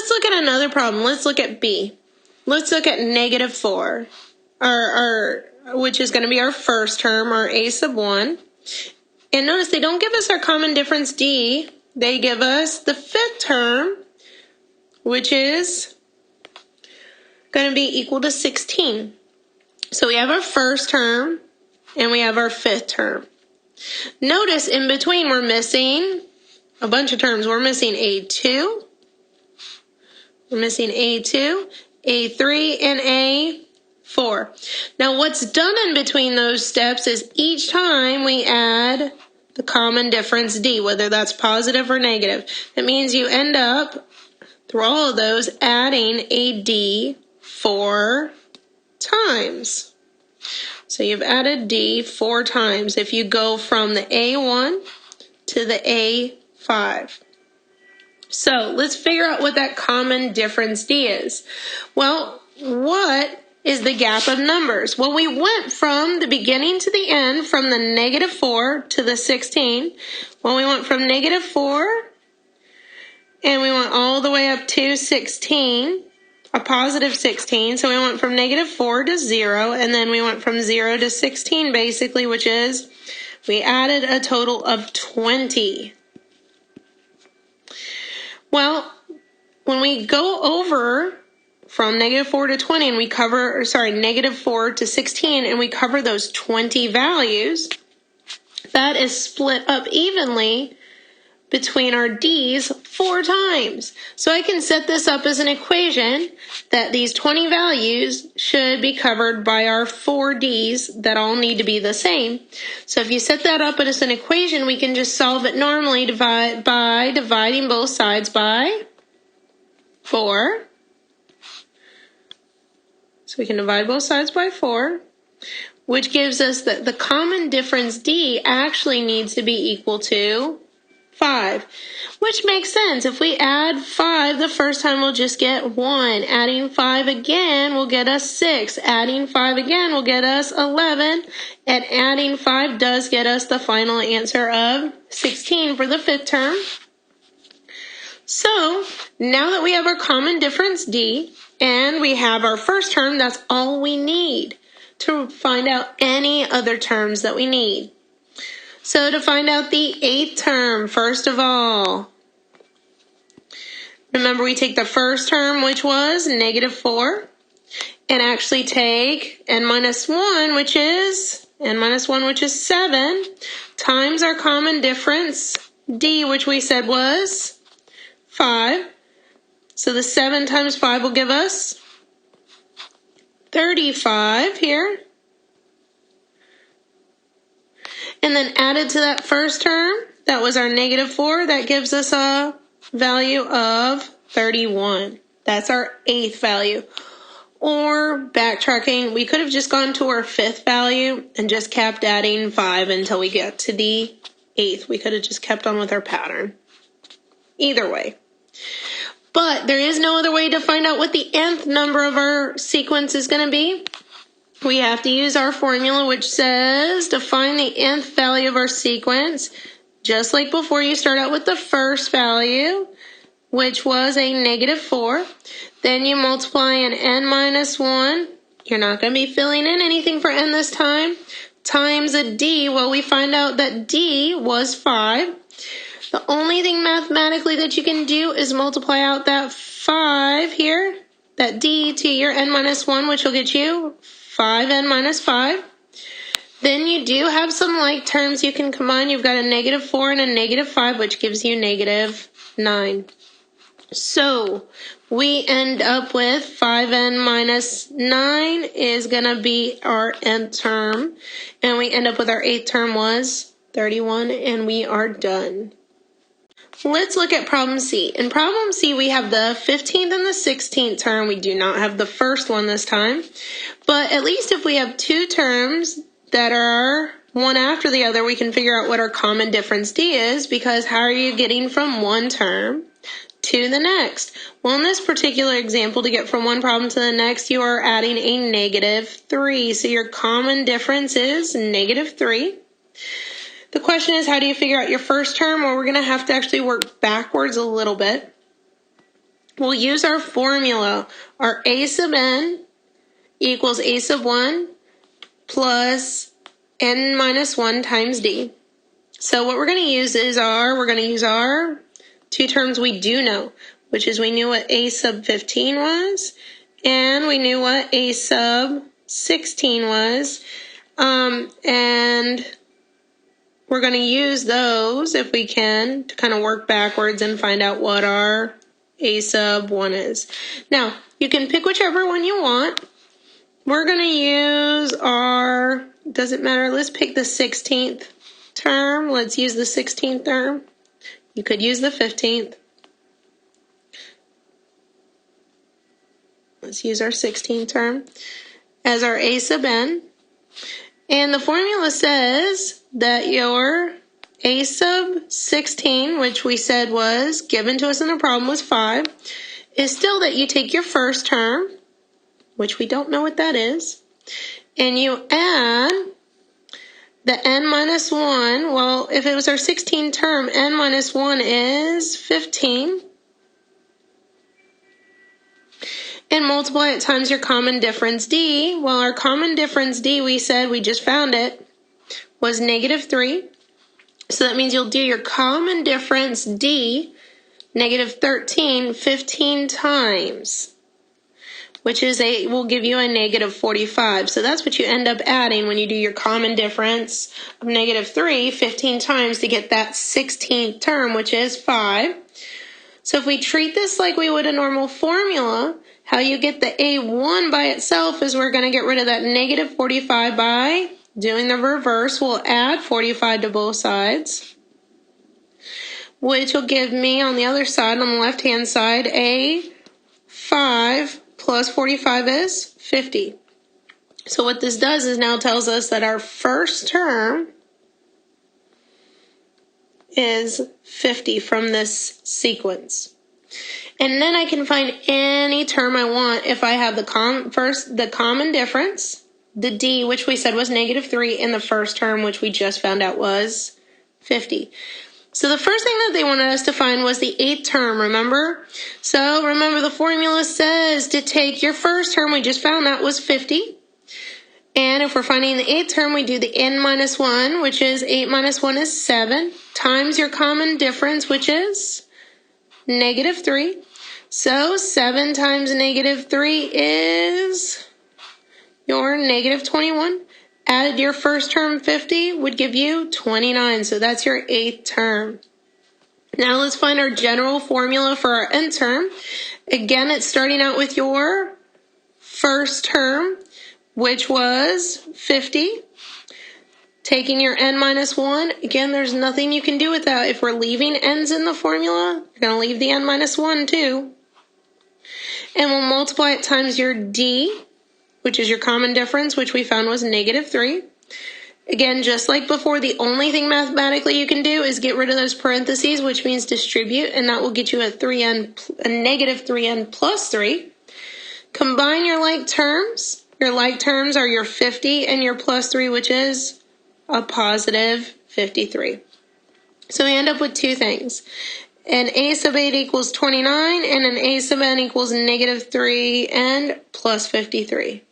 let's look at another problem. Let's look at B. Let's look at -4, which is going to be our first term, our a sub 1. And notice they don't give us our common difference D. They give us the fifth term, which is going to be equal to 16. So we have our first term, and we have our fifth term. Notice in between we're missing a bunch of terms. We're missing A2. We're missing A2, A3, and A4. Now what's done in between those steps is each time we add the common difference D, whether that's positive or negative. That means you end up, through all of those, adding a D 4 times. So you've added D 4 times if you go from the A1 to the A5. So let's figure out what that common difference D is. Well, what is the gap of numbers? Well, we went from the beginning to the end, from the -4 to the 16. Well, we went from -4 and we went all the way up to 16, a positive 16. So we went from -4 to 0, and then we went from 0 to 16 basically, which is we added a total of 20. Well, when we go over from -4 to 20 and we cover, -4 to 16, and we cover those 20 values, that is split up evenly between our D's 4 times. So I can set this up as an equation that these 20 values should be covered by our 4 D's that all need to be the same. So if you set that up as an equation, we can just solve it normally by dividing both sides by 4. So we can divide both sides by 4, which gives us that the common difference D actually needs to be equal to 5, which makes sense. If we add 5 the first time, we'll just get 1. Adding 5 again will get us 6. Adding 5 again will get us 11. And adding 5 does get us the final answer of 16 for the fifth term. So now that we have our common difference D, and we have our first term, that's all we need to find out any other terms that we need. So to find out the eighth term, first of all, remember we take the first term, which was -4, and actually take n-1, which is 7, times our common difference D, which we said was 5. So the 7 times 5 will give us 35 here. And then added to that first term, that was our -4. That gives us a value of 31. That's our eighth value. Or backtracking, we could have just gone to our fifth value and just kept adding 5 until we get to the eighth. We could have just kept on with our pattern. Either way. But there is no other way to find out what the nth number of our sequence is going to be. We have to use our formula, which says to find the nth value of our sequence, just like before, you start out with the first value, which was a -4. Then you multiply an n-1. You're not going to be filling in anything for n this time. Times a d. Well, we find out that d was 5. The only thing mathematically that you can do is multiply out that 5 here, that d, to your n-1, which will get you 5n-5. Then you do have some like terms you can combine. You've got a -4 and a -5, which gives you -9. So we end up with 5n-9 is going to be our nth term. And we end up with our eighth term was 31, and we are done. Let's look at problem C. In problem C, we have the 15th and the 16th term. We do not have the first one this time. But at least if we have two terms that are one after the other, we can figure out what our common difference D is, because how are you getting from one term to the next? Well, in this particular example, to get from one problem to the next, you are adding a -3. So your common difference is -3. The question is, how do you figure out your first term? Well, we're going to have to actually work backwards a little bit. we'll use our formula. Our a sub n equals a sub 1 plus n minus 1 times d. So what we're going to use is our two terms we do know, which is we knew what a sub 15 was, and we knew what a sub 16 was. And we're going to use those, if we can, to kind of work backwards and find out what our a sub 1 is. Now, you can pick whichever one you want. We're going to use our, doesn't matter, let's pick the 16th term. Let's use the 16th term. You could use the 15th. Let's use our 16th term as our a sub n. And the formula says that your a sub 16, which we said was given to us in the problem was 5, is still that you take your first term, which we don't know what that is, and you add the n minus 1. Well, if it was our 16th term, n minus 1 is 15. And multiply it times your common difference d. Well, our common difference d, we said, we just found it, was negative 3. So that means you'll do your common difference d, negative 13, 15 times, which will give you a negative 45. So that's what you end up adding when you do your common difference of negative 3, 15 times to get that 16th term, which is 5. So if we treat this like we would a normal formula, how you get the a1 by itself is we're going to get rid of that negative 45 by doing the reverse. We'll add 45 to both sides, which will give me on the other side, on the left-hand side, a 5 plus 45 is 50. So what this does is now tells us that our first term is 50 from this sequence. And then I can find any term I want if I have the common difference, the d, which we said was negative 3, and the first term, which we just found out was 50. So the first thing that they wanted us to find was the 8th term, remember? So remember the formula says to take your first term, we just found that was 50. And if we're finding the 8th term, we do the n minus 1, which is 8 minus 1 is 7, times your common difference, which is negative 3. So 7 times negative 3 is your negative 21. Added your first term 50 would give you 29. So that's your 8th term. Now let's find our general formula for our nth term. Again, it's starting out with your first term, which was 50. Taking your n minus 1, again, there's nothing you can do with that. If we're leaving n's in the formula, you're going to leave the n minus 1 too. And we'll multiply it times your d, which is your common difference, which we found was negative 3. Again, just like before, the only thing mathematically you can do is get rid of those parentheses, which means distribute, and that will get you a negative 3n plus 3. Combine your like terms. Your like terms are your 50 and your plus 3, which is a positive 53. So we end up with two things. An a sub 8 equals 29, and an a sub n equals negative 3 and plus 53.